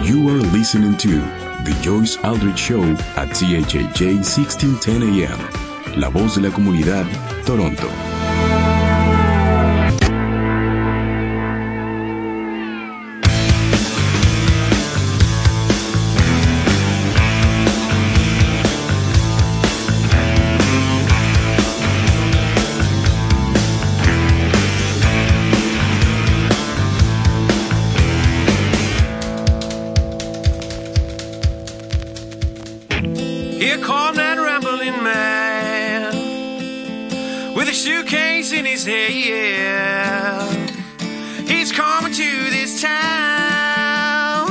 You are listening to The Joyce Aldrich Show at CHAJ 1610 AM. La voz de la comunidad, Toronto. Here come that rambling man with a suitcase in his hand. He's coming to this town.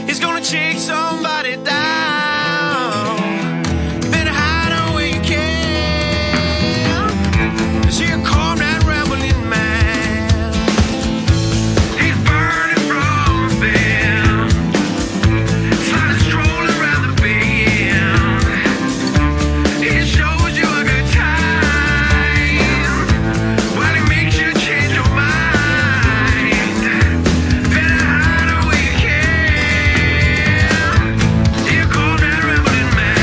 He's gonna chase somebody down. You better hide away you can. 'Cause here come that rambling man. He's burning from within. It's like a stroll around the bend. It shows you a good time while it makes you change your mind. Better hide away you can. Here comes that rambling man.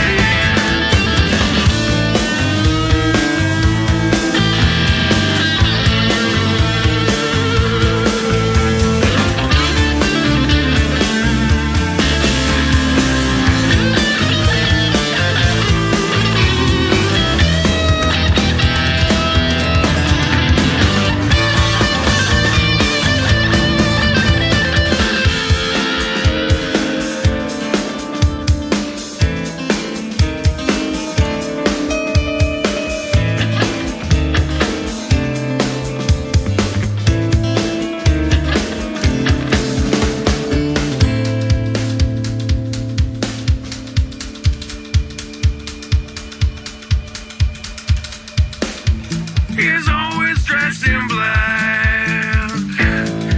He's always dressed in black,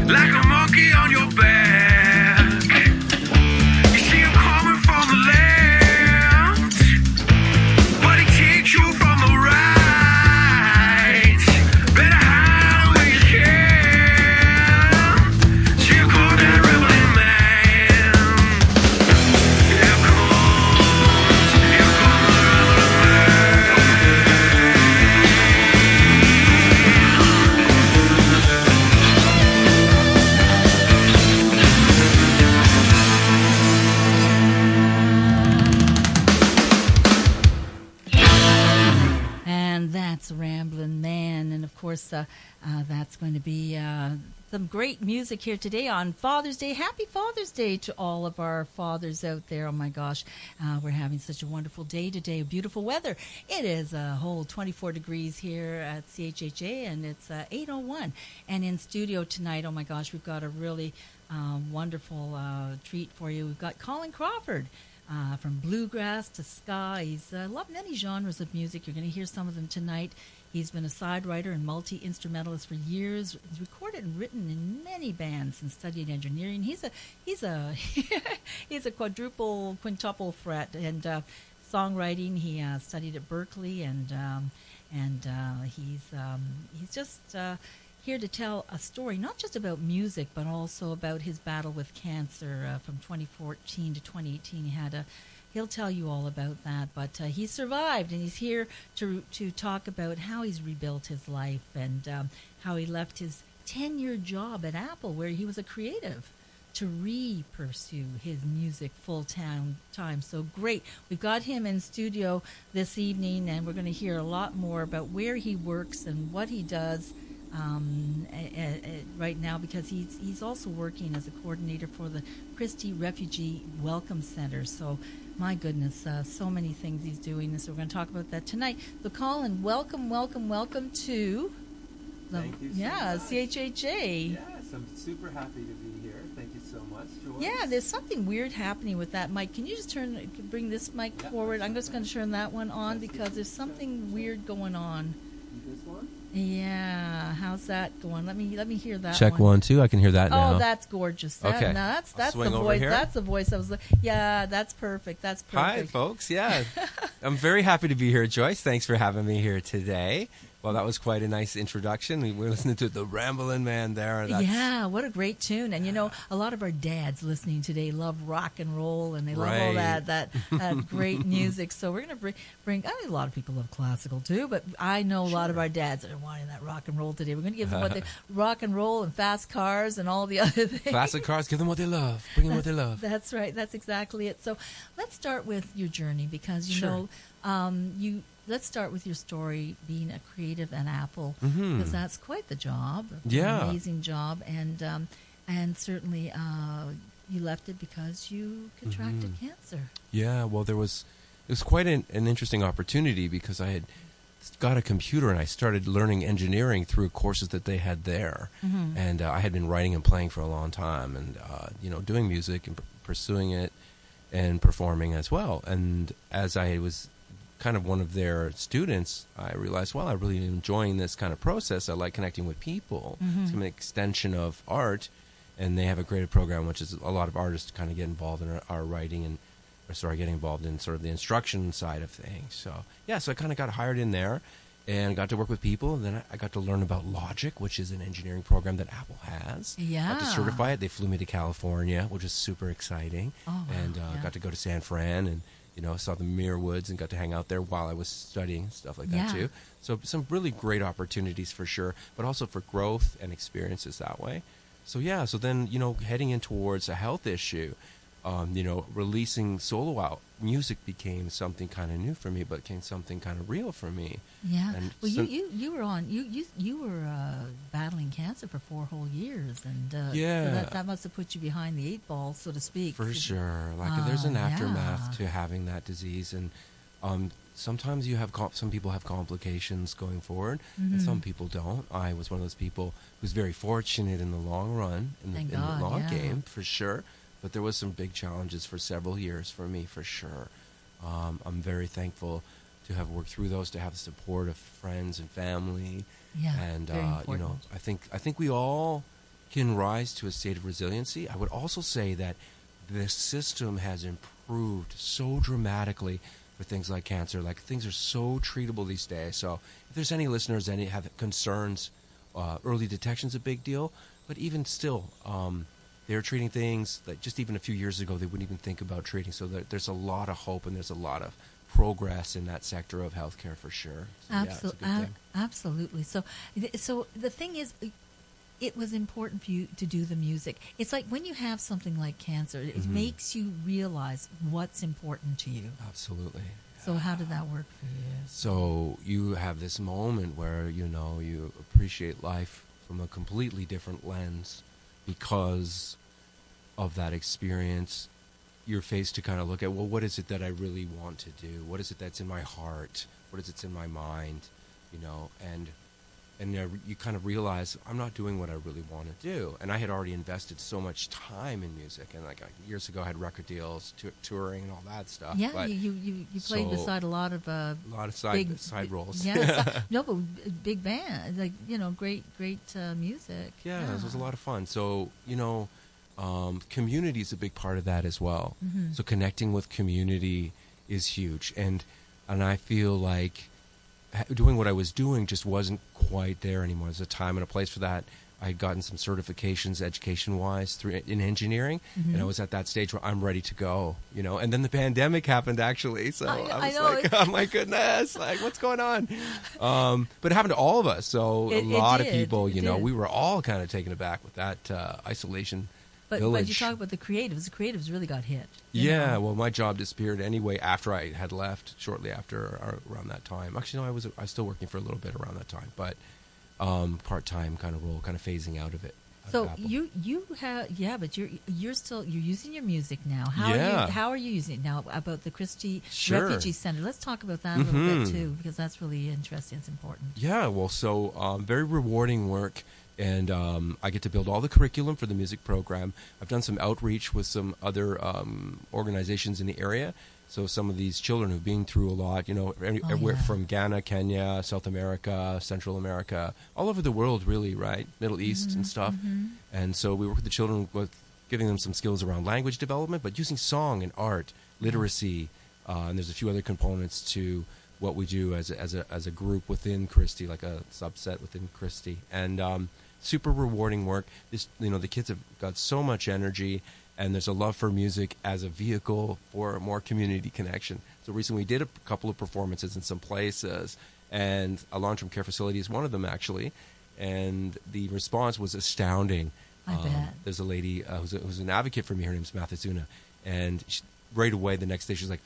like a monkey on your back. You see him coming from the left, but he takes you from the right. Better hide where you can. Here comes that rambling man. Here comes the rambling man. And that's Ramblin' Man. And, of course, that's going to be some great music here today on Father's Day. Happy Father's Day to all of our fathers out there. Oh, my gosh. We're having such a wonderful day today. Beautiful weather. It is a whole 24 degrees here at CHHA, and it's 8:01. And in studio tonight, oh, my gosh, we've got a really wonderful treat for you. We've got Colin Crawford. From bluegrass to ska. He's loved many genres of music. You're going to hear some of them tonight. He's been a side writer and multi-instrumentalist for years. He's recorded and written in many bands and studied engineering. He's a he's a quintuple threat and songwriting. He studied at Berkeley and he's just here to tell a story, not just about music, but also about his battle with cancer from 2014 to 2018. He'll tell you all about that, but he survived, and he's here to talk about how he's rebuilt his life and how he left his 10-year job at Apple, where he was a creative, to re-pursue his music full-time. So great. We've got him in studio this evening, and we're going to hear a lot more about where he works and what he does right now, because he's also working as a coordinator for the Christie Refugee Welcome Center. So, my goodness, so many things he's doing. So we're going to talk about that tonight. So, Colin, welcome to Thank you so much. CHHA. Yes, I'm super happy to be here. Thank you so much, Joyce. Yeah, there's something weird happening with that mic. Can you just bring this mic forward? I'm just going to turn that one on because there's something weird going on. This one? Yeah, how's that going? Let me hear that. Check 1, 2. I can hear that now. Oh, that's gorgeous. Okay. That's I'll the swing over voice. here. That's the voice I was. Yeah, that's perfect. That's perfect. Hi, folks. Yeah, I'm very happy to be here, Joyce. Thanks for having me here today. Well, that was quite a nice introduction. We were listening to the Ramblin' Man there. Yeah, what a great tune. And, a lot of our dads listening today love rock and roll, and they love all that great music. So we're going to bring I mean, a lot of people love classical, too, but I know a lot of our dads that are wanting that rock and roll today. We're going to give them what they rock and roll and fast cars and all the other things. Classic cars, give them what they love. Bring them what they love. That's right. That's exactly it. So let's start with your journey because, let's start with your story being a creative at Apple, because that's quite the job. Yeah. An amazing job. And certainly you left it because you contracted cancer. Yeah, well, it was quite an interesting opportunity because I had got a computer and I started learning engineering through courses that they had there. And I had been writing and playing for a long time and, doing music and pursuing it and performing as well. And as I was kind of one of their students, I realized, well, I really am enjoying this kind of process. I like connecting with people. It's an extension of art, and they have a creative program, which is a lot of artists kind of get involved in our writing and getting involved in sort of the instruction side of things. So, so I kind of got hired in there and got to work with people. And then I got to learn about Logic, which is an engineering program that Apple has. Yeah. Got to certify it. They flew me to California, which is super exciting. Oh, wow. And got to go to San Fran and saw the Muir Woods and got to hang out there while I was studying, stuff like that too. So some really great opportunities for sure, but also for growth and experiences that way. So so then, heading in towards a health issue, releasing solo music became something kind of new for me, but became something kind of real for me. Yeah. And well, you were battling cancer for 4 whole years, and so that must have put you behind the 8 ball, so to speak. For sure. There's an aftermath to having that disease, and sometimes some people have complications going forward, and some people don't. I was one of those people who's very fortunate in the long run, in the long game, for sure. But there was some big challenges for several years for me, for sure. I'm very thankful to have worked through those, to have the support of friends and family. Yeah, and very important. I think we all can rise to a state of resiliency. I would also say that the system has improved so dramatically for things like cancer. Like, things are so treatable these days. So if there's any listeners that have concerns, early detection's a big deal. But even still, they're treating things that just even a few years ago they wouldn't even think about treating. So there's a lot of hope and there's a lot of progress in that sector of healthcare for sure. So, absolutely. So the thing is, it was important for you to do the music. It's like when you have something like cancer, it makes you realize what's important to you. Absolutely. So how did that work for you? So you have this moment where, you appreciate life from a completely different lens because of that experience. You're faced to kind of look at, well, what is it that I really want to do? What is it that's in my heart? What is it that's in my mind? And you kind of realize I'm not doing what I really want to do. And I had already invested so much time in music. And years ago, I had record deals, touring, and all that stuff. Yeah, but you played beside a lot of side roles. Yeah, no, but big band, great music. Yeah, it was a lot of fun. So community is a big part of that as well. So connecting with community is huge, and I feel like doing what I was doing just wasn't quite there anymore. There's a time and a place for that. I had gotten some certifications education-wise in engineering, and I was at that stage where I'm ready to go, And then the pandemic happened, actually. So I was like, oh, my goodness, what's going on? But it happened to all of us. So a lot of people, we were all kind of taken aback with that isolation. But you talk about the creatives. The creatives really got hit. Yeah, well, my job disappeared anyway after I had left, shortly after, around that time. Actually, no, I was still working for a little bit around that time, but part-time kind of role, kind of phasing out of it. So you have, but you're using your music now. How are you using it now? About the Christie Refugee Center. Let's talk about that a little bit too, because that's really interesting. It's important. Yeah, well, so very rewarding work. And I get to build all the curriculum for the music program. I've done some outreach with some other organizations in the area. So some of these children who've been through a lot, everywhere from Ghana, Kenya, South America, Central America, all over the world, really, right? Middle East and stuff. And so we work with the children with giving them some skills around language development, but using song and art, literacy, and there's a few other components to what we do as a group within Christie, like a subset within Christie, and super rewarding work. The kids have got so much energy, and there's a love for music as a vehicle for more community connection. So recently we did a couple of performances in some places, and a long-term care facility is one of them, actually, and the response was astounding. I bet. There's a lady who's an advocate for me. Her name's Mathazuna, and right away the next day she's like,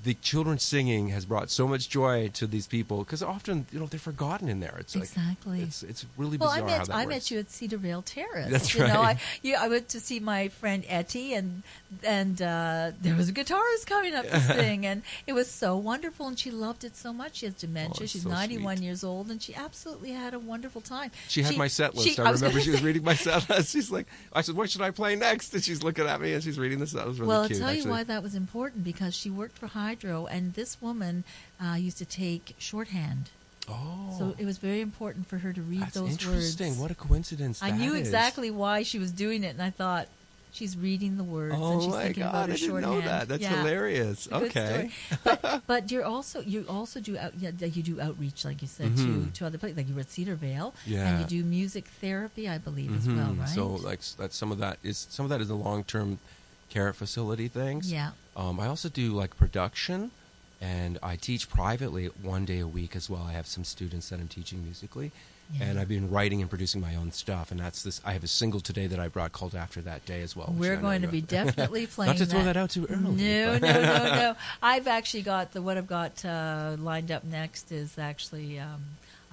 the children singing has brought so much joy to these people, because often they're forgotten in there. It's exactly. Like, it's really bizarre how that works. I met you at Cedar Vale Terrace. That's right. I went to see my friend Etty, and there was a guitarist coming up to sing, and it was so wonderful, and she loved it so much. She has dementia. She's so 91 sweet. years old, and she absolutely had a wonderful time. She had my set list. I remember she was reading my set list. She's like, I said, what should I play next? And she's looking at me, and she's reading this. That was really cute. Well, I'll tell you actually. why that was important, because she worked for Hydro, and this woman used to take shorthand. Oh. So it was very important for her to read That's those words. interesting. What a coincidence I that knew is. exactly why she was doing it, and I thght, she's reading the words, and she's my thinking God, about her I didn't shorthand. know that. That's Yeah. hilarious. It's a good Okay. story. But you also do you do outreach, like you said, to other places. Like you were at Cedar Vale, Yeah. and you do music therapy, I believe, as well, right? So that's some of that is the long-term care facility things. Yeah. I also do like production, and I teach privately 1 day a week as well. I have some students that I'm teaching musically. Yeah. And I've been writing and producing my own stuff, and that's this. I have a single today that I brought called "After That Day" as well. which We're I know going to you- be definitely playing Not to throw that out too early. No, but- no. I've actually got what I've got lined up next is actually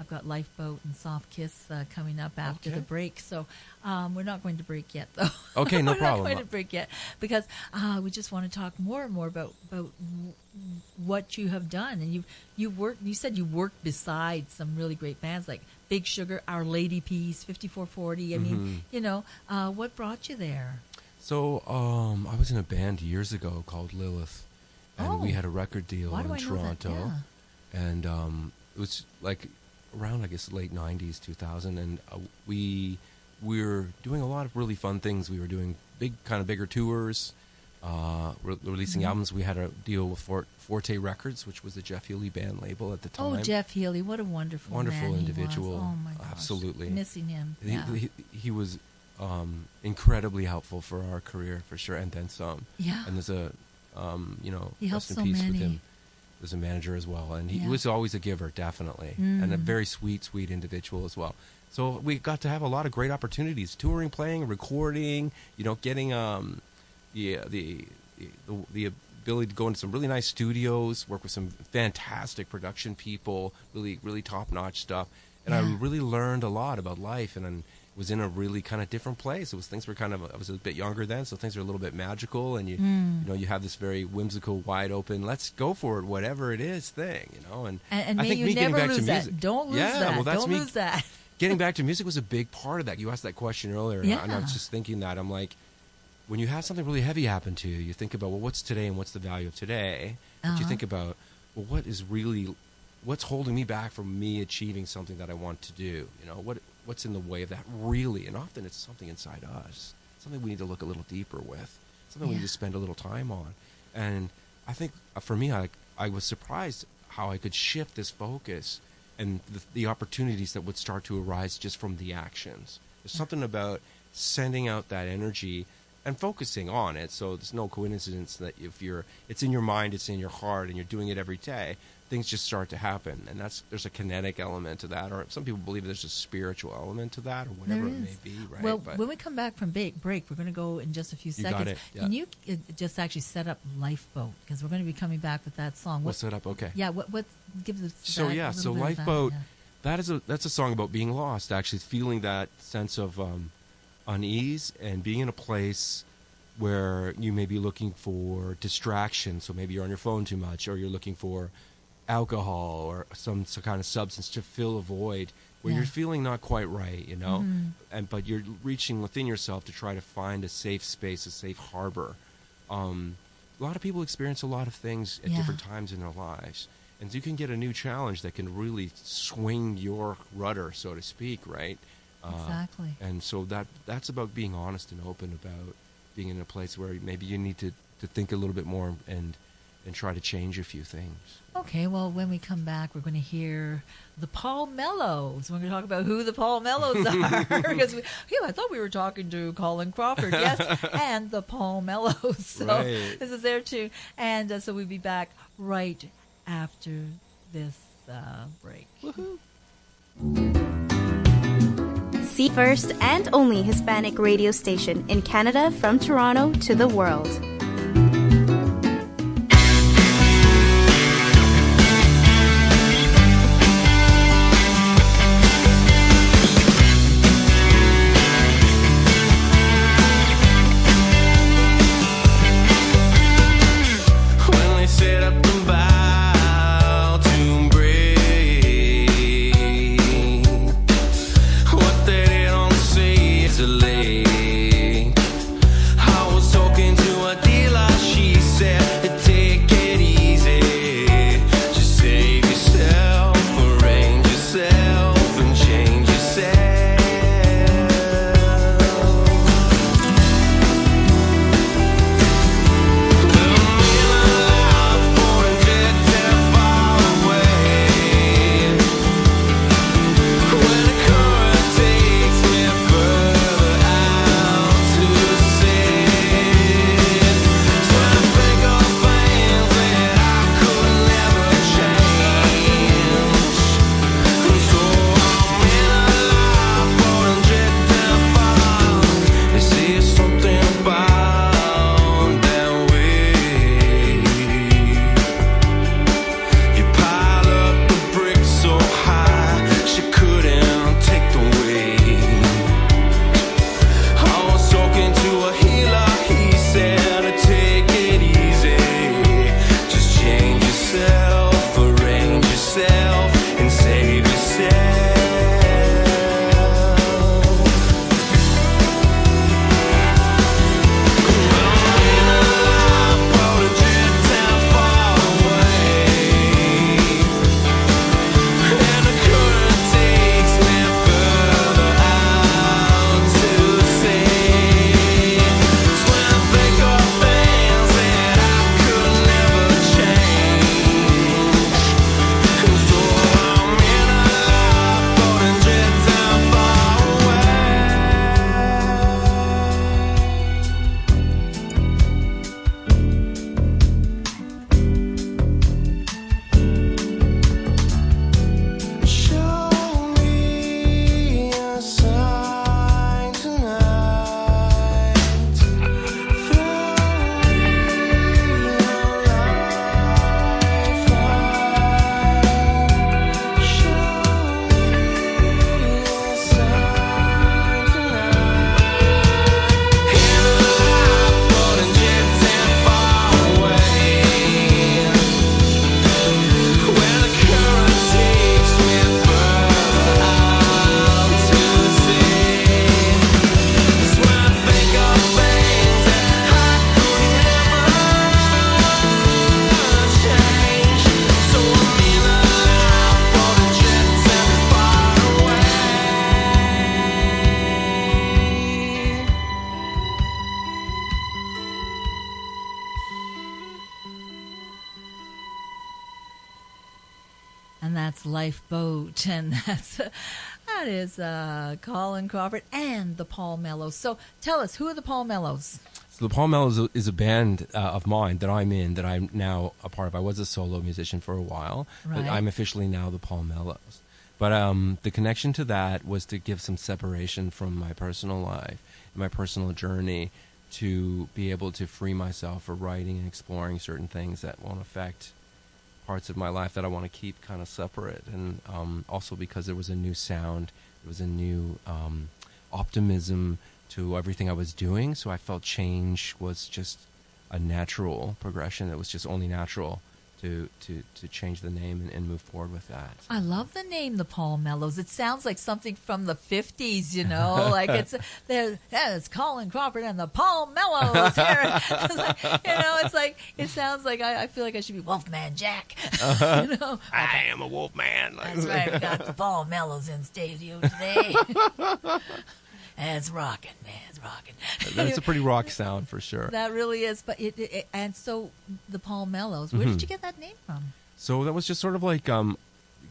I've got Lifeboat and Soft Kiss coming up after the break. So we're not going to break yet, though. Okay, no we're problem. Not going to break yet, because we just want to talk more and more about what you have done. And you said you worked beside some really great bands like Big Sugar, Our Lady Peace, 5440. I mean, what brought you there? So I was in a band years ago called Lilith, and we had a record deal Why in do I know that? Toronto, Yeah. and it was like around, I guess, late 90s, 2000, and we were doing a lot of really fun things. We were doing bigger tours, releasing albums. We had a deal with Forte Records, which was the Jeff Healey band label at the time. Oh, Jeff Healey, what a wonderful man individual. He was. Oh my gosh, Absolutely. missing him. He was incredibly helpful for our career, for sure, and then some. Yeah. And there's a He helped rest in so peace with many. him. There's a manager as well, and he Yeah. was always a giver, definitely, and a very sweet individual as well. So we got to have a lot of great opportunities: touring, playing, recording. Getting the ability to go into some really nice studios, work with some fantastic production people, really top notch stuff. And I really learned a lot about life, and I was in a really kind of different place. I was a bit younger then, so things were a little bit magical, and you have this very whimsical, wide open, let's go for it, whatever it is thing, and And I may think you me getting never back to lose that. music, Don't lose that. well, that's Don't me. lose that. Getting back to music was a big part of that. You asked that question earlier, and I was just thinking that. I'm like, when you have something really heavy happen to you, you think about, well, what's today and what's the value of today? But you think about, well, what's holding me back from me achieving something that I want to do? What's in the way of that really? And often it's something inside us, something we need to look a little deeper with, something we need to spend a little time on. And I think for me, I was surprised how I could shift this focus and the opportunities that would start to arise just from the actions. There's something about sending out that energy and focusing on it. So there's no coincidence that if it's in your mind, it's in your heart, and you're doing it every day, things just start to happen. And there's a kinetic element to that, or some people believe there's a spiritual element to that, or whatever it may be, right? Well, when we come back from break, we're going to go in just a few seconds. got it, yeah. Can you just actually set up Lifeboat? Because we're going to be coming back with that song. We'll set up, okay. Yeah, what give us So that, so a little bit of Lifeboat, that, that's a song about being lost, actually feeling that sense of unease and being in a place where you may be looking for distraction. So maybe you're on your phone too much, or you're looking for alcohol or some kind of substance to fill a void where you're feeling not quite right, but you're reaching within yourself to try to find a safe space, a safe harbor. A lot of people experience a lot of things at different times in their lives. And you can get a new challenge that can really swing your rudder, so to speak, right? Exactly. And so that's about being honest and open about being in a place where maybe you need to think a little bit more and and try to change a few things. Okay, well, when we come back, we're going to hear the Paul Mellows. We're going to talk about who the Paul Mellows are. Because I thought we were talking to Colin Crawford, yes, and the Paul Mellows. So Right. this is there too. And so we'll be back right after this break. Woohoo. The first and only Hispanic radio station in Canada, from Toronto to the world. When they set up and bow to embrace, what they don't say is a lake. I was talking to a dealer, she said, take it easy, just save yourself, arrange yourself, and change yourself. The men alive for a jet too far away. When the current takes me further out to sea, so I think of things that I could never change. So I'm men alive for a jet too far. They say something about that way. You pile up the bricks so high, she couldn't take the weight. I was talking to a healer, he said, take it easy, just change yourself, arrange yourself, and save yourself. Show me a sign tonight. Throw me a lifeline. Show me a sign tonight. In a life, but in jet too far away. When the current takes me further out to sea, that's when I think of things that I could never change. So I'm in a life for the jet too far away. And that's Lifeboat, and that is Colin Crawford and the Paul Mellows. So tell us, who are the Paul Mellows? So the Paul Mellows is a band of mine that I'm in, that I'm now a part of. I was a solo musician for a while, but Right. I'm officially now the Paul Mellows. But the connection to that was to give some separation from my personal life, my personal journey, to be able to free myself for writing and exploring certain things that won't affect parts of my life that I want to keep kind of separate. And also because there was a new sound, there was a new optimism to everything I was doing. So I felt change was just a natural progression. It was just only natural to change the name and move forward with that. I love the name, the Paul Mellows. It sounds like something from the 50s, you know, like it's Colin Crawford and the Paul Mellows here. It's like, it's like, it sounds like I feel like I should be Wolfman Jack. I am a wolf man. That's right. We got the Paul Mellows in studio today. It's rocking, man. It's rocking. That's a pretty rock sound for sure. That really is. But and so the Paul Mellows. Where did you get that name from? So that was just sort of like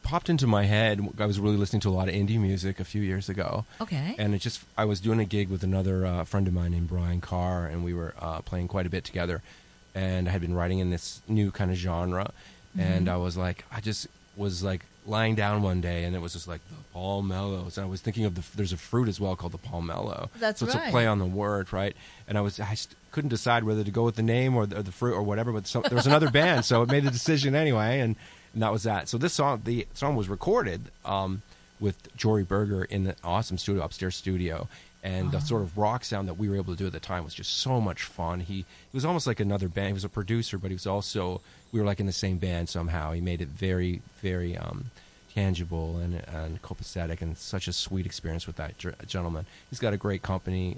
popped into my head. I was really listening to a lot of indie music a few years ago. Okay. And I was doing a gig with another friend of mine named Brian Carr, and we were playing quite a bit together. And I had been writing in this new kind of genre, and I just was like lying down one day, and it was just like the Paul Mellows, and I was thinking of there's a fruit as well called the palmetto. That's so right. it's a play on the word, right? And I couldn't decide whether to go with the name or the fruit or whatever, but there was another band, so it made a decision anyway, and that was that. So the song was recorded with Jory Berger in the awesome upstairs studio. And the sort of rock sound that we were able to do at the time was just so much fun. He was almost like another band. He was a producer, but he was also, we were like in the same band somehow. He made it very, very tangible and copacetic, and such a sweet experience with that gentleman. He's got a great company,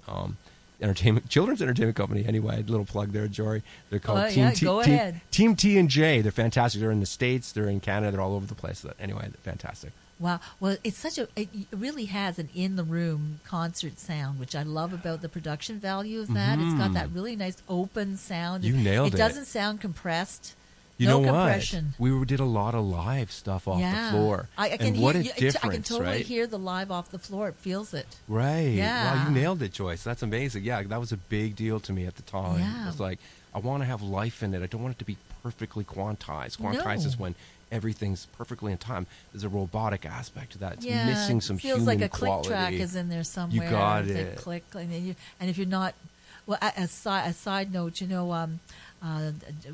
children's entertainment company. Anyway, a little plug there, Jory. They're called Team T and J. They're fantastic. They're in the States. They're in Canada. They're all over the place. Anyway, they're fantastic. Wow. Well, it really has an in-the-room concert sound, which I love about the production value of that. It's got that really nice open sound. You nailed it. It doesn't sound compressed. You no know compression. What? We did a lot of live stuff off the floor. I can what hear, a difference, I can totally right? hear the live off the floor. It feels it. Right. Yeah. Wow, you nailed it, Joyce. That's amazing. Yeah, that was a big deal to me at the time. Yeah. It was like, I want to have life in it. I don't want it to be perfectly quantized. Quantized is when everything's perfectly in time. There's a robotic aspect to that. It's missing some human quality. It feels like a click track is in there somewhere. You got it's it. A click, and if you're not, well, a side note, it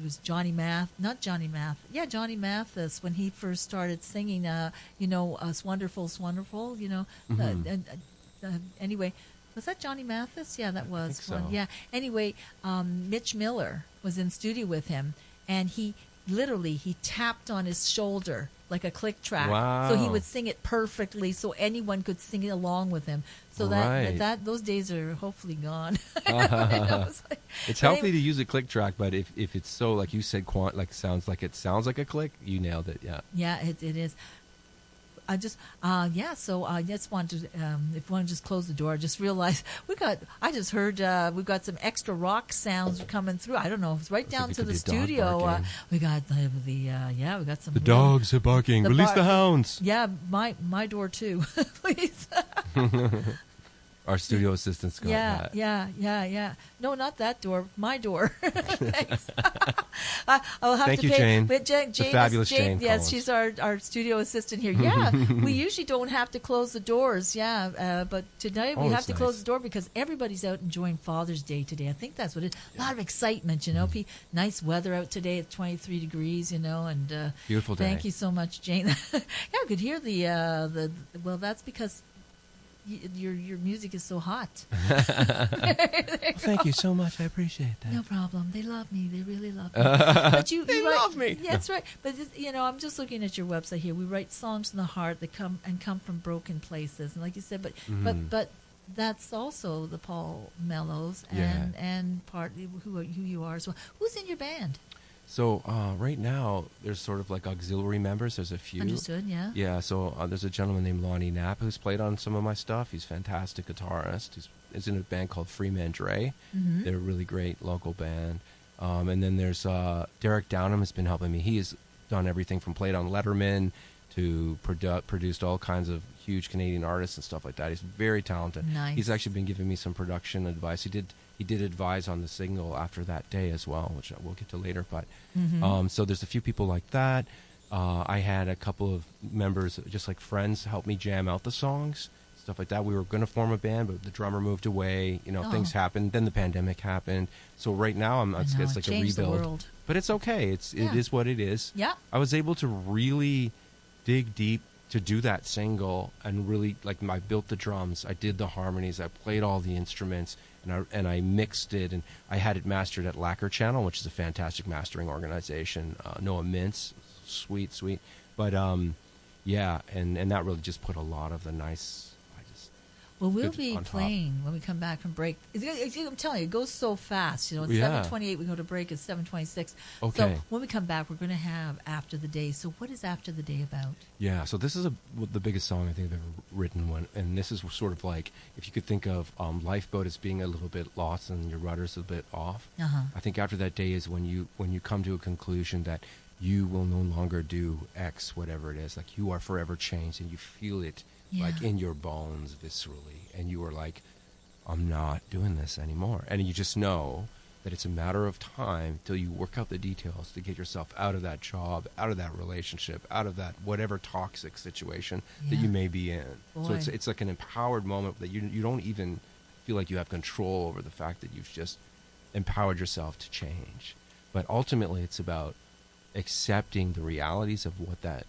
was Johnny Mathis when he first started singing. It's wonderful, it's wonderful. Anyway. Was that Johnny Mathis? Yeah, that was I think one. so. Yeah. Anyway, Mitch Miller was in studio with him, and he tapped on his shoulder like a click track. Wow. So he would sing it perfectly, so anyone could sing it along with him. So that those days are hopefully gone. It's healthy to use a click track, but if it's so, like you said, sounds like a click, you nailed it. Yeah. Yeah, it is. I just, So I just wanted to, if you want to just close the door, I just realized I just heard we've got some extra rock sounds coming through. I don't know, it's right down to the studio. We got we got some. The dogs are barking. Release the hounds. Yeah, my door too, please. Our studio assistant's got that. Yeah. No, not that door. My door. Thanks. I'll have Thank to you, pay. Jane. But Jane, the fabulous Jane. Yes, Collins. she's our studio assistant here. Yeah, we usually don't have to close the doors. Yeah, but tonight we have to close the door because everybody's out enjoying Father's Day today. I think that's what it is. A lot of excitement, Nice weather out today. It's 23 degrees, and beautiful day. Thank you so much, Jane. Yeah, I could hear the. Well, that's because. Your music is so hot. Thank you so much. I appreciate that. No problem. They love me. They really love me. But they love me. Yeah, that's right. But I'm just looking at your website here. We write songs from the heart that come from broken places, and like you said, but that's also the Paul Mellows and partly who you are as well. Who's in your band? So right now, there's sort of like auxiliary members. There's a few. Understood, yeah. Yeah, so there's a gentleman named Lonnie Knapp who's played on some of my stuff. He's a fantastic guitarist. He's in a band called Freeman Dre. Mm-hmm. They're a really great local band. And then there's Derek Downham has been helping me. He has done everything from played on Letterman to produced all kinds of huge Canadian artists and stuff like that. He's very talented. Nice. He's actually been giving me some production advice. He did advise on the single after that day as well, which we'll get to later. But so there's a few people like that. I had a couple of members, just like friends, help me jam out the songs, stuff like that. We were going to form a band, but the drummer moved away. Things happened. Then the pandemic happened. So right now it's like a rebuild. The world. But it's okay. It is what it is. Yeah. I was able to really dig deep to do that single and really I built the drums, I did the harmonies, I played all the instruments, and I mixed it, and I had it mastered at Lacquer Channel, which is a fantastic mastering organization. Noah Mintz, sweet, but and that really just put a lot of the nice. Well, we'll Good be on top. playing when we come back from break. I'm telling you, it goes so fast. You know, it's Yeah. 7:28. We go to break. It's 7:26. Okay. So when we come back, we're going to have After the Day. So what is After the Day about? Yeah, so this is the biggest song I think I've ever written. And this is sort of like, if you could think of Lifeboat as being a little bit lost and your rudder's a bit off. Uh-huh. I think After that day is when you come to a conclusion that you will no longer do X, whatever it is. Like, you are forever changed, and you feel it like Yeah. in your bones viscerally, and you are like, I'm not doing this anymore. And you just know that it's a matter of time till you work out the details to get yourself out of that job, out of that relationship, out of that whatever toxic situation that Yeah. you may be in. So Boy. it's like an empowered moment that you don't even feel like you have control over the fact that you've just empowered yourself to change. But ultimately, it's about accepting the realities of what that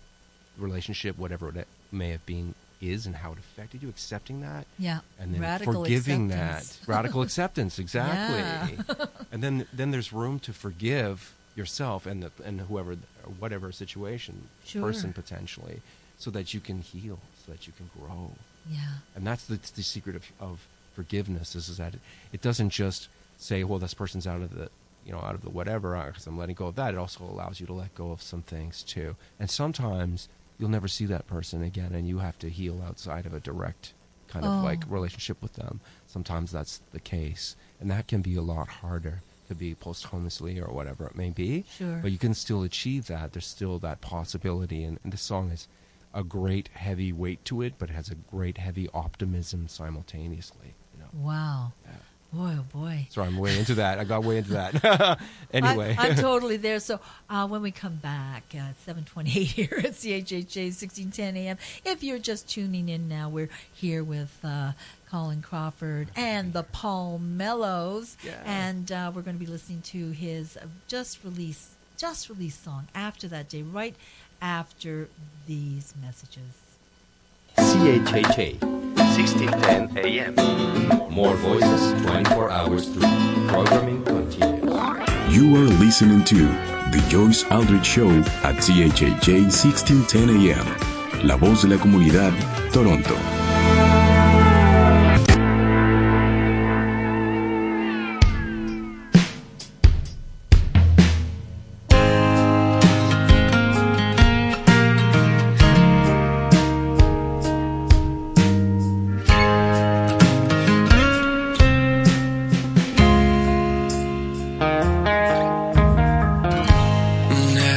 relationship, whatever it may have been, is and how it affected you, accepting that. Yeah. And then Radical forgiving acceptance. that. Radical acceptance, exactly. And then there's room to forgive yourself and whoever, or whatever situation, Sure. person potentially, so that you can heal, so that you can grow. Yeah. And that's the secret of forgiveness is that it doesn't just say, well, this person's out of the whatever, because I'm letting go of that. It also allows you to let go of some things too. And sometimes you'll never see that person again, and you have to heal outside of a direct kind of like relationship with them. Sometimes that's the case, and that can be a lot harder. It could be posthumously or whatever it may be. Sure. But you can still achieve that. There's still that possibility, and this song has a great heavy weight to it, but it has a great heavy optimism simultaneously. You know. Wow. Yeah. Boy, oh boy. Sorry, I'm way into that. I got way into that. Anyway. I'm totally there. So when we come back at 7:28 here at CHHA 1610 AM, if you're just tuning in now, we're here with Colin Crawford and the Paul Mellows, Yeah. and we're going to be listening to his just released song After That Day, right after these messages. CHHA 1610 AM. More voices 24 hours through. Programming continues. You are listening to The Joyce Aldrich Show at CHHA 1610 AM. La voz de la comunidad, Toronto.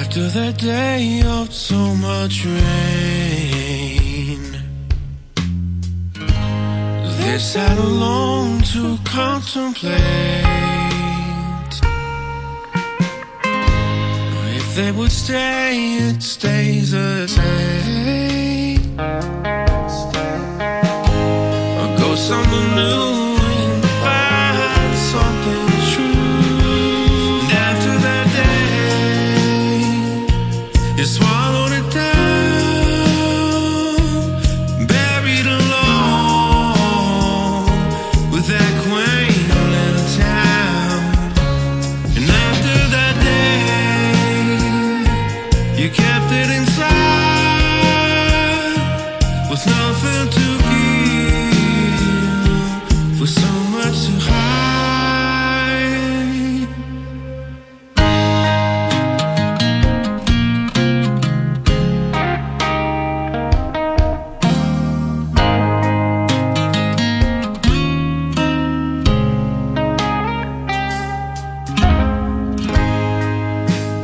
After that day of so much rain, they sat alone to contemplate if they would stay, it stays the same, or go somewhere new and find something true. And after that day, you swallowed it down, buried alone with that quaint little town. And after that day, you kept it inside with nothing to give, with so much to hide.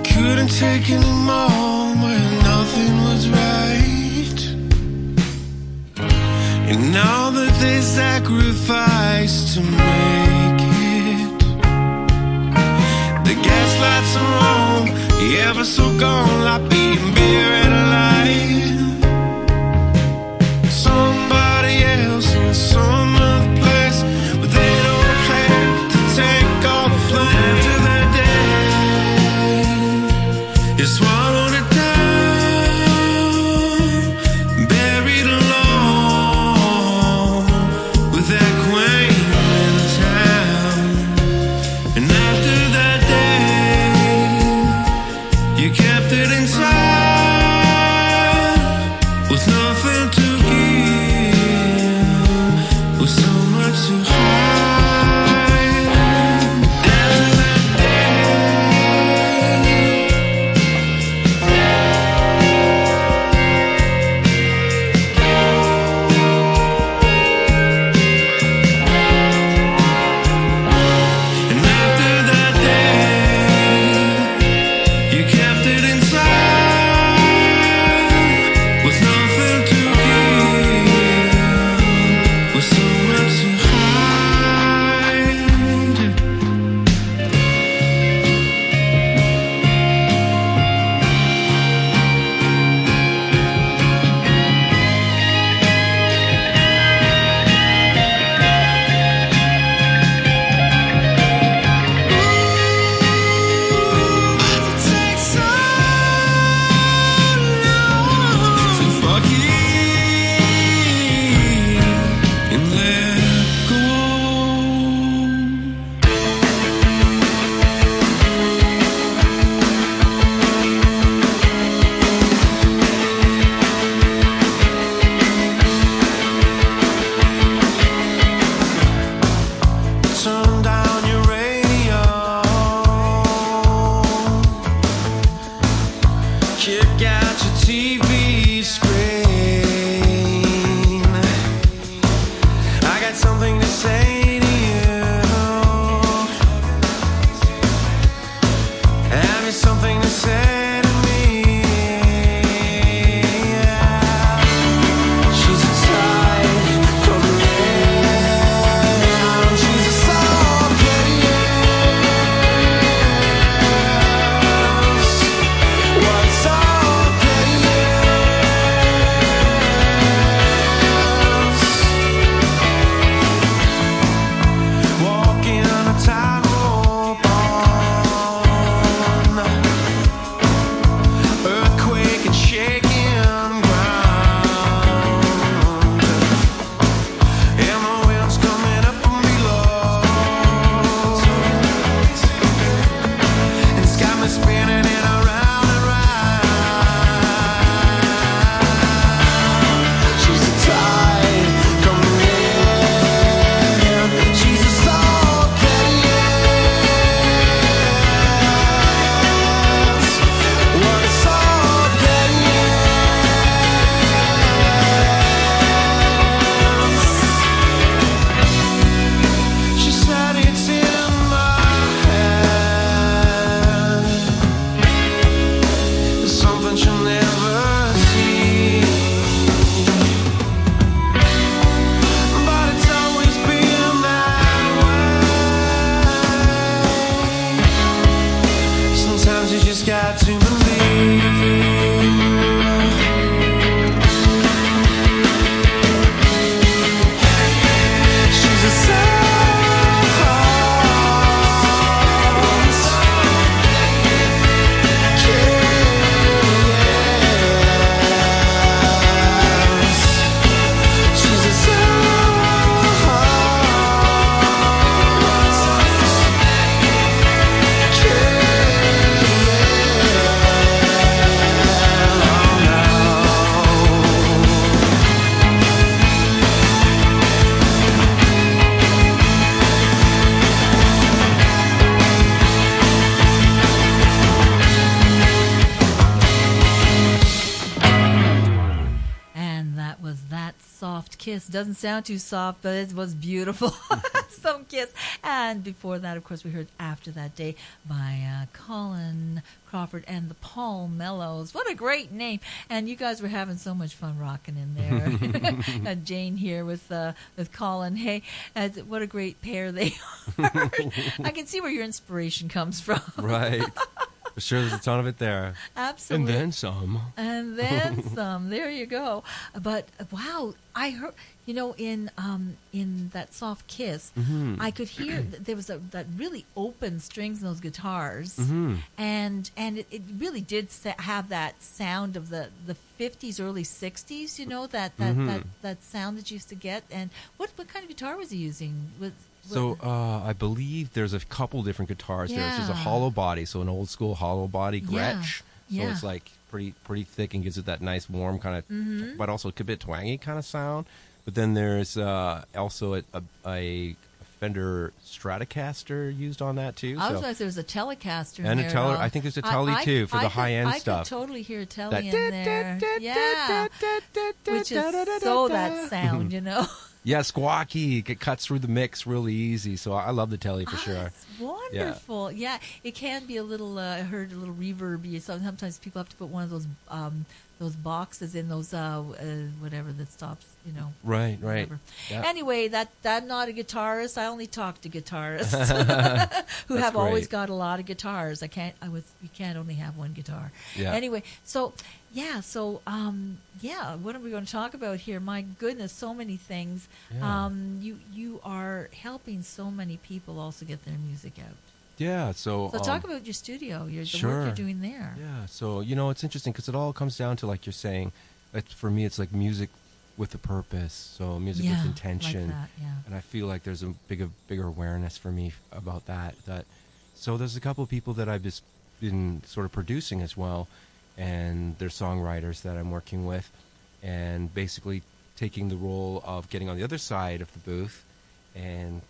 Couldn't take anymore when nothing was right. And all that they sacrificed to make it, the gaslights are on, the ever so gone, like being buried alive. Somebody else in some other place, but they don't have to take all the blame. After that day, you swallowed it down, buried alone with that quaint little town. And after that day, you kept it inside find something to say to me. She's a tide coming in. She's a soul chaos. What's all chaos? Walking on a tightrope on earthquake and shaking ground, and the wind's coming up from below, and it's got me spinning in around and round. She's a tide coming in. She's a soul chaos. What a soul chaos. She said it's in my head. There's something she'll never see, but it's always been that way. Sometimes you just got to believe. She's a soul chaos. She's a And that was That Soft Kiss. Doesn't sound too soft, but it was beautiful. Some Kiss. And before that, of course, we heard After That Day by Colin Crawford and the Mellows. What a great name. And you guys were having so much fun rocking in there. Jane here with Colin. Hey, what a great pair they are. I can see where your inspiration comes from. Right. For sure, there's a ton of it there. Absolutely. And then some. And then some. There you go. But wow, I heard, in That Soft Kiss, I could hear there was that really open strings in those guitars, and it really did have that sound of the 50s, early 60s. That sound that you used to get. And what kind of guitar was he using? So I believe there's a couple different guitars there. It's just a hollow body, so an old school hollow body Gretsch. So it's like pretty thick and gives it that nice warm kind of, but also a bit twangy kind of sound. But then there's also a Fender Stratocaster used on that too. I was going to say there was a Telecaster in and there. a Tele. I think there's a Tele too for the high end stuff. I could totally hear a Tele in there. Yeah, which is so that sound, Yeah, squawky. It cuts through the mix really easy. So I love the Tele for sure. That's wonderful. Yeah, it can be a little. I heard a little reverby. Sometimes people have to put one of those boxes in those whatever that stops. Right. Whatever. Yeah. Anyway, I'm not a guitarist. I only talk to guitarists who have always got a lot of guitars. You can't only have one guitar. Yeah. Anyway, so what are we going to talk about here? My goodness, so many things. Yeah. You are helping so many people also get their music out. Yeah, so talk about your studio, the sure. work you're doing there. Yeah, so it's interesting because it all comes down to, like you're saying, for me it's like music with a purpose, so music with intention. Like that, yeah. And I feel like there's a bigger awareness for me about that. So there's a couple of people that I've just been sort of producing as well, and they're songwriters that I'm working with, and basically taking the role of getting on the other side of the booth and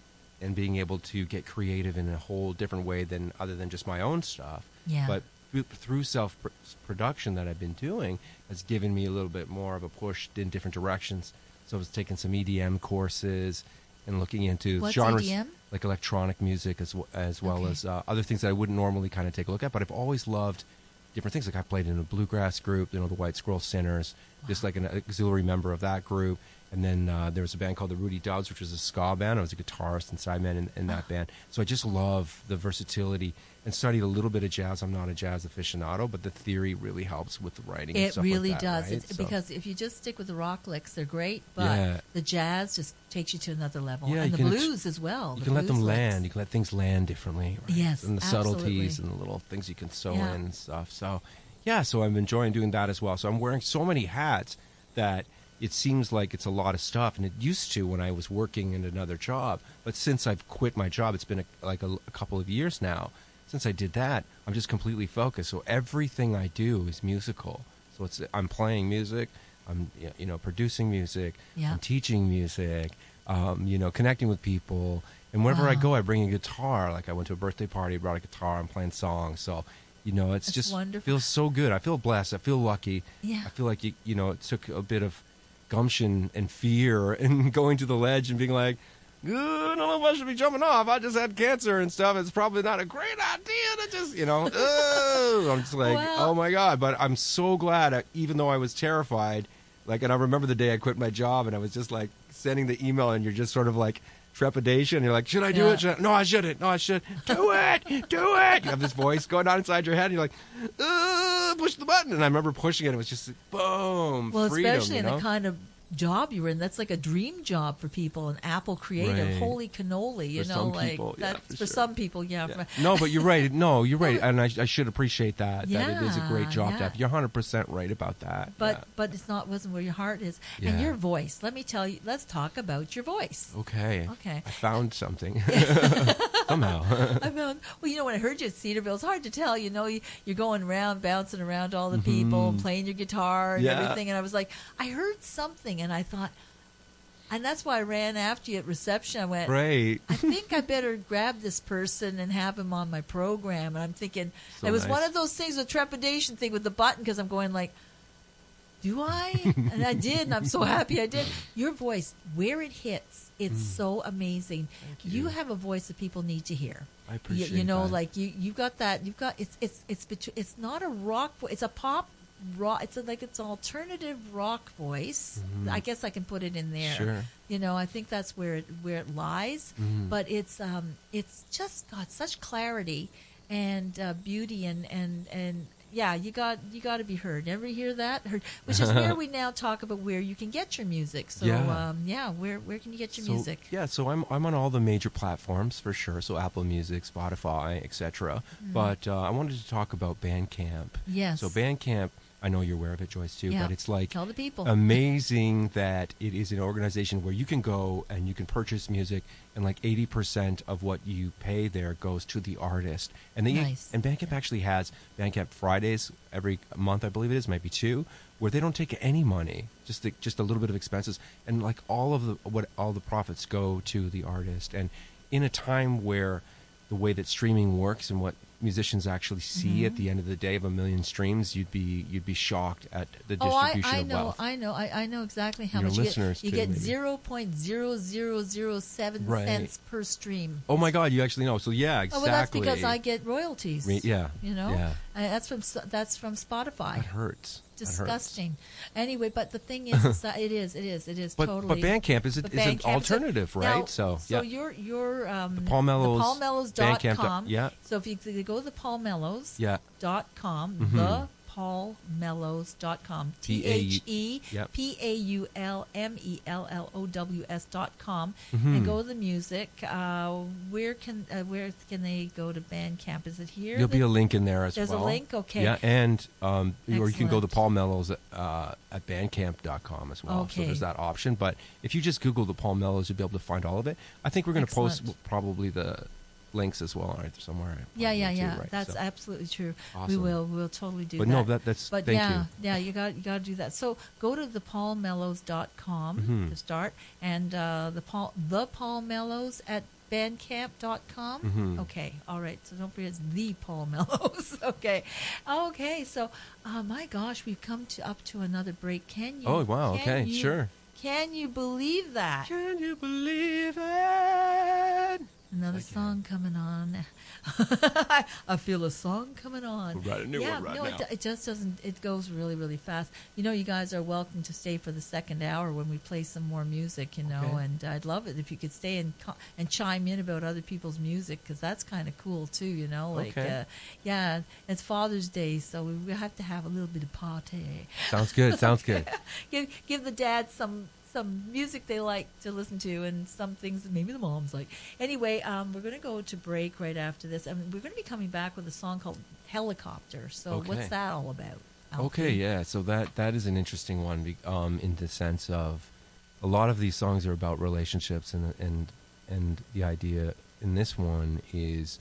being able to get creative in a whole different way other than just my own stuff. Yeah. But through self-production that I've been doing has given me a little bit more of a push in different directions. So I was taking some EDM courses and looking into What's genres EDM? like electronic music as well Okay. as other things that I wouldn't normally kind of take a look at. But I've always loved different things. Like I played in a bluegrass group, the White Squirrel Sinners, just like an auxiliary member of that group. And then there was a band called the Rudy Dubs, which was a ska band. I was a guitarist and sideman in that band. So I just love the versatility and studied a little bit of jazz. I'm not a jazz aficionado, but the theory really helps with the writing. and It stuff really like that, does. right? It's So- because if you just stick with the rock licks, they're great, but Yeah. the jazz just takes you to another level. Yeah, and the you can blues as well. you the can let them blues licks. land. You can let things land differently. Right? Yes, and the subtleties absolutely. and the little things you can sew Yeah. in and stuff. So, yeah, so I'm enjoying doing that as well. So I'm wearing so many hats that it seems like it's a lot of stuff, and it used to when I was working in another job. But since I've quit my job, it's been a couple of years now. Since I did that, I'm just completely focused. So everything I do is musical. So I'm playing music, I'm producing music, Yeah. I'm teaching music, connecting with people. And wherever I Wow. go, I bring a guitar. Like I went to a birthday party, brought a guitar, I'm playing songs. So, it's That's just wonderful. feels so good. I feel blessed. I feel lucky. Yeah. I feel like it took a bit of gumption and fear and going to the ledge and being like, I don't know if I should be jumping off. I just had cancer and stuff. It's probably not a great idea to just, I'm just like, Well- oh my God. But I'm so glad, even though I was terrified, and I remember the day I quit my job and I was just like sending the email and you're just sort of like trepidation. You're like, should I do Yeah. it? No, I shouldn't. No, I should. Do it. Do it. You have this voice going on inside your head. And you're like, push the button. And I remember pushing it. It was just boom, Well, freedom, especially in you know? the kind of job you were in, that's like a dream job for people. An Apple creative, Right. holy cannoli, For some like people, yeah, that's for for sure. some people, yeah. Yeah. No, but you're right. No, you're right. And I should appreciate that. That it is a Yeah, great job yeah. to have. You're 100% right about that. But it's wasn't where your heart is. Yeah. And your voice. Let me tell you. Let's talk about your voice. Yeah. Okay. Okay. I found something. Somehow. I found, well, when I heard you at Cedarville, it's hard to tell. You're going around, bouncing around all the people, playing your guitar and Yeah. everything. And I was like, I heard something, and I thought, and that's why I ran after you at reception. I went, Right. I think I better grab this person and have him on my program. And I'm thinking, So it was nice. one of those things, a trepidation thing with the button, because I'm going like, do I? And I did, and I'm so happy I did. Your voice, where it hits, it's so amazing. You have a voice that people need to hear. I appreciate you know, that. like you've got that. You've got it's not a rock voice. It's a pop rock. It's it's an alternative rock voice. I guess I can put it in there. Sure. I think that's where it lies. But it's just got such clarity and beauty and yeah, you got to be heard. Ever hear that? Heard, which is where we now talk about where you can get your music. So Yeah. where can you get your music? Yeah, so I'm on all the major platforms for sure. So Apple Music, Spotify, etc. But I wanted to talk about Bandcamp. Yes. So Bandcamp, I know you're aware of it, Joyce, too. Yeah. But it's like Tell the people. amazing that it is an organization where you can go and you can purchase music, and like 80% of what you pay there goes to the artist. And Nice. and Bandcamp actually has Bandcamp Fridays every month, I believe it is, maybe two, where they don't take any money, just a little bit of expenses, and like all the profits go to the artist. And in a time where the way that streaming works and what musicians actually see at the end of the day of 1 million streams, you'd be shocked at the distribution of wealth. I know exactly how Your much listeners you too, get. maybe. 0.0007 Right. cents per stream. Oh my God, you actually know. So yeah, exactly. Oh, well, that's because I get royalties. Yeah. Yeah. Yeah. That's from Spotify. That hurts. That hurts. Disgusting. Anyway, but the thing is that it is But totally. Bandcamp is But an Bandcamp's alternative, right? Now, so so yeah. your The Paul Mellows, thepaulmellows.com. Bandcamp, yeah. So if you go to the paulmellows.com, Yeah. thepaulmellows.com, Yep. ThePaulmellows.com, and go to the music. Where can they go to Bandcamp? Is it here? There'll be a link in there as There's well. a link? Okay. Yeah, and or you can go to Excellent. Paul Mellows at bandcamp.com as well. So Okay. there's that option. But if you just Google the Paul Mellows, you'll be able to find all of it. I think we're going to post Excellent. probably the links as well, right, somewhere. Yeah. probably, too, right? That's So- absolutely true. Awesome. We'll totally do But that. no, that's But thank yeah, you. yeah, you got to do that. So go to thepaulmellows.com to start, and the Paul Mellows at bandcamp.com. Okay, all right. So don't forget it's the Paul Mellows. okay. So my gosh, we've come up to another break. Can you? Oh, wow, can okay, you- sure. Can you believe that? Can you believe it? Another song coming on. I feel a song coming on. We'll write a new one right now. It just doesn't. It goes really, really fast. You know, you guys are welcome to stay for the second hour when we play some more music. You know, Okay. and I'd love it if you could stay and chime in about other people's music, because that's kind of cool too. You know, like yeah, it's Father's Day, so we have to have a little bit of party. Sounds good. Sounds good. Give the dads some music they like to listen to, and some things that maybe the moms like. Anyway, we're going to go to break right after this, and we're going to be coming back with a song called Helicopter. So Okay. what's that all about? Okay, yeah. So that is an interesting one, in the sense of a lot of these songs are about relationships, and the idea in this one is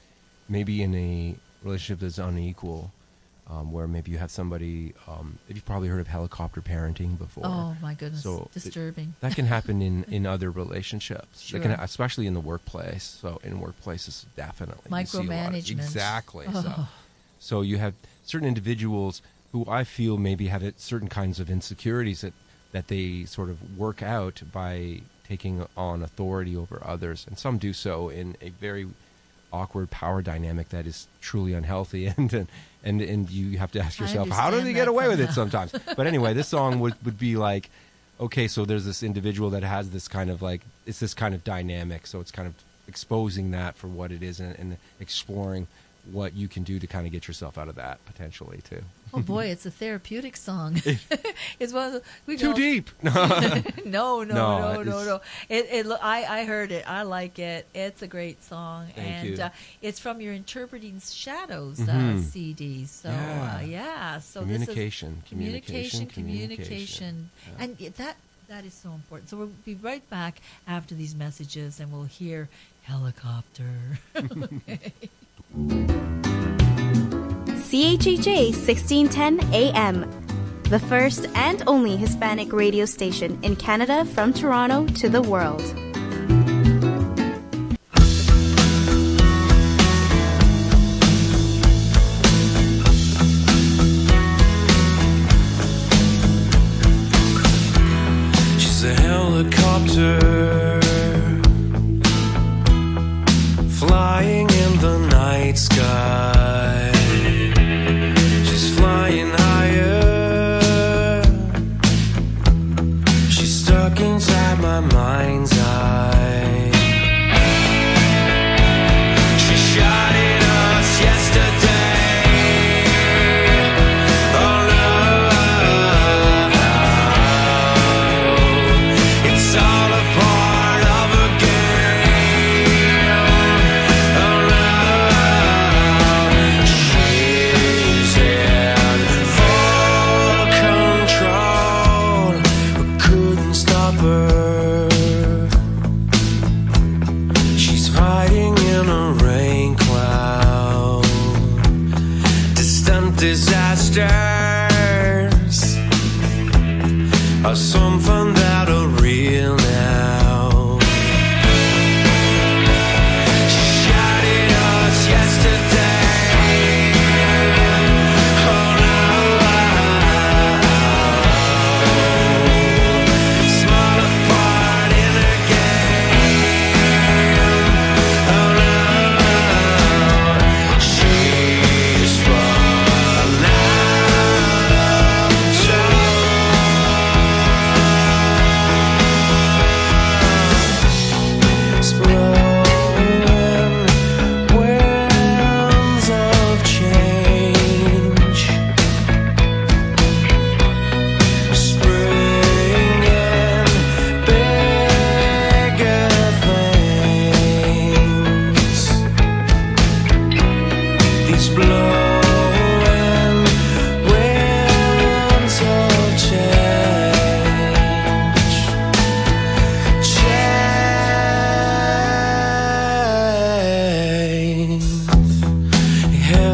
maybe in a relationship that's unequal, where maybe you have somebody. You've probably heard of helicopter parenting before. Oh my goodness, So disturbing. that can happen in other relationships. Sure. That can, especially in the workplace. So in workplaces, definitely you see a lot of- Micromanagement. Exactly. Oh. So you have certain individuals who I feel maybe have certain kinds of insecurities that they sort of work out by taking on authority over others, and some do so in a very awkward power dynamic that is truly unhealthy, and you have to ask I yourself, how do understand they get that away with it somehow. sometimes? But anyway, this song would be like, okay, so there's this individual that has this kind of like, it's this kind of dynamic, so it's kind of exposing that for what it is, and exploring what you can do to kind of get yourself out of that potentially too. Oh boy, it's a therapeutic song. It's one of the, Too deep. No. No, I heard it. I like it. It's a great song. Thank and you. It's from your Interpreting Shadows Mhm. CD. So Yeah. So Communication. this is communication. Yeah. And that is so important. So we'll be right back after these messages, and we'll hear Helicopter. CHHA 1610 AM, the first and only Hispanic radio station in Canada, from Toronto to the world. She's a helicopter flying in the night sky. She's flying higher. She's stuck inside my mind's eye. She shot at us yesterday. Oh no, it's all a part of a game. Oh no, she's in full control. We couldn't stop her. She's hiding in a rain cloud. Distant disasters are something that are real now. She shot at us yesterday. Oh no, smaller part in a game. Oh no, she's run out of time. Blowing winds of change, springing bigger things. These blowing winds of change.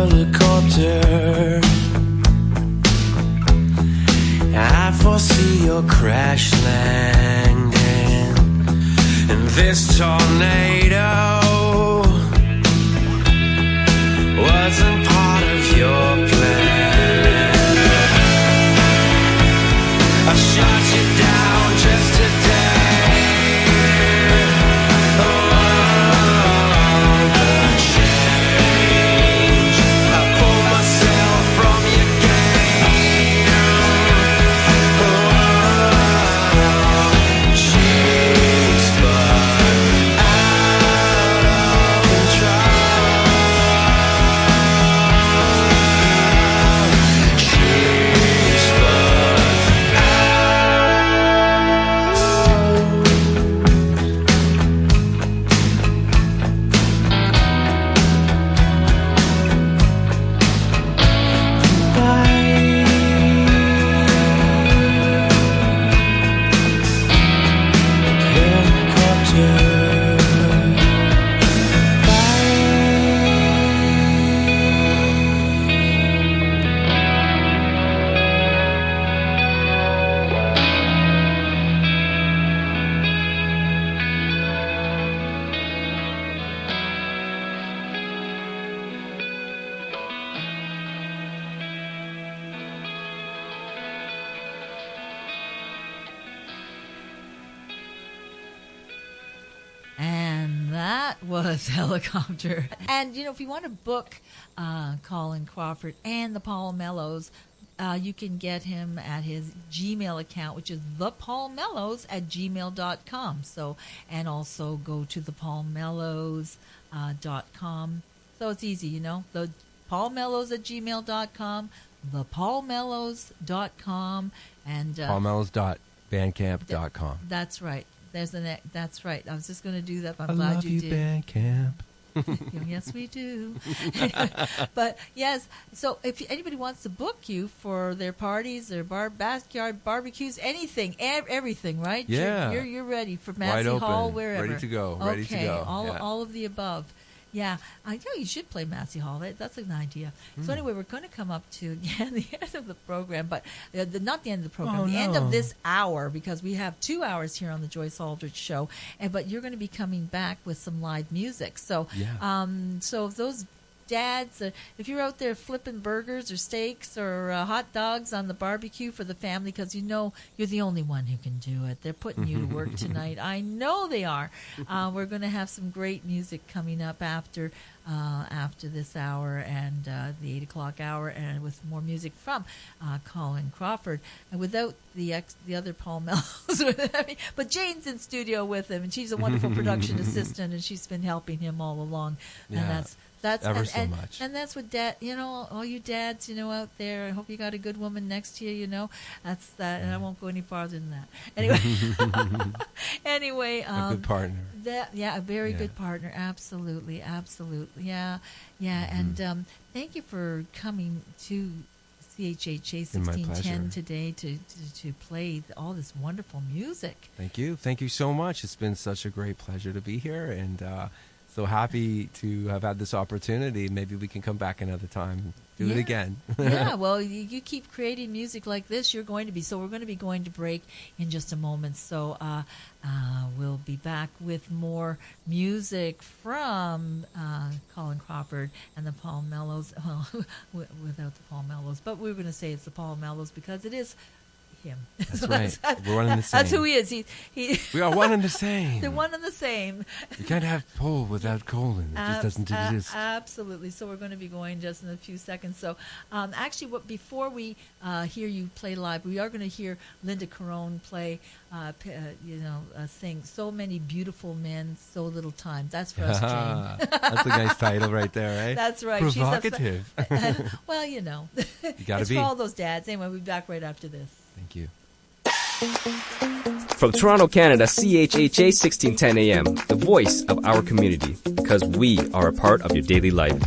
Helicopter, I foresee your crash landing, and this tornado wasn't part of your plan. I shot you down just to was helicopter. And, you know, if you want to book Colin Crawford and the Paul Mellows, you can get him at his Gmail account, which is thepaulmellows@gmail.com. So, and also go to thepaulmellows.com. So it's easy, you know, the paulmellows@gmail.com, thepaulmellows.com, and paulmellows.bandcamp.com. That's right. That's right. I was just going to do that, but I'm I glad love you did. Bandcamp. Yes, we do. But yes, so if anybody wants to book you for their parties, their backyard barbecues, anything, everything, right? Yeah. You're ready for Wide Massey open. Hall, wherever. Ready to go. Okay, Ready to go. all of the above. Yeah, I know you should play Massey Hall. That's an idea. So anyway, we're going to come up to again the end of the program, but not the end of the program, the end of this hour, because we have 2 hours here on the Joyce Aldrich Show. But you're going to be coming back with some live music. So, so if those dads, if you're out there flipping burgers or steaks or hot dogs on the barbecue for the family, because you know you're the only one who can do it. They're putting you to work tonight. I know they are. We're going to have some great music coming up after this hour and the 8 o'clock hour, and with more music from Colin Crawford. And without the other Paul Mellows, but Jane's in studio with him, and she's a wonderful production assistant, and she's been helping him all along. And that's ever so much. And that's what dad, you know, all you dads, you know, out there, I hope you got a good woman next to you, you know. That's that, and I won't go any farther than that. Anyway, a good partner. A very good partner. Absolutely. Yeah. And thank you for coming to CHHA 1610 today to play all this wonderful music. Thank you so much. It's been such a great pleasure to be here, and so happy to have had this opportunity. Maybe we can come back another time and do it again. Yeah, well, you keep creating music like this, you're going to be. So we're going to be going to break in just a moment. So we'll be back with more music from Colin Crawford and the Paul Mellows. Well, without the Paul Mellows. But we're going to say it's the Paul Mellows because it is him. That's right. We're one and the same. That's who he is. We are one and the same. They're one and the same. You can't have Paul without Colin. It just doesn't exist. Absolutely. So we're going to be going just in a few seconds. So actually, before we hear you play live, we are going to hear Linda Carone play, sing "So Many Beautiful Men, So Little Time." That's for us, Jane. That's a nice title right there, right? That's right. Provocative. Well, you know. You gotta it's be. for all those dads. Anyway, we'll be back right after this. Thank you. From Toronto, Canada, CHHA 1610 AM, the voice of our community, because we are a part of your daily life.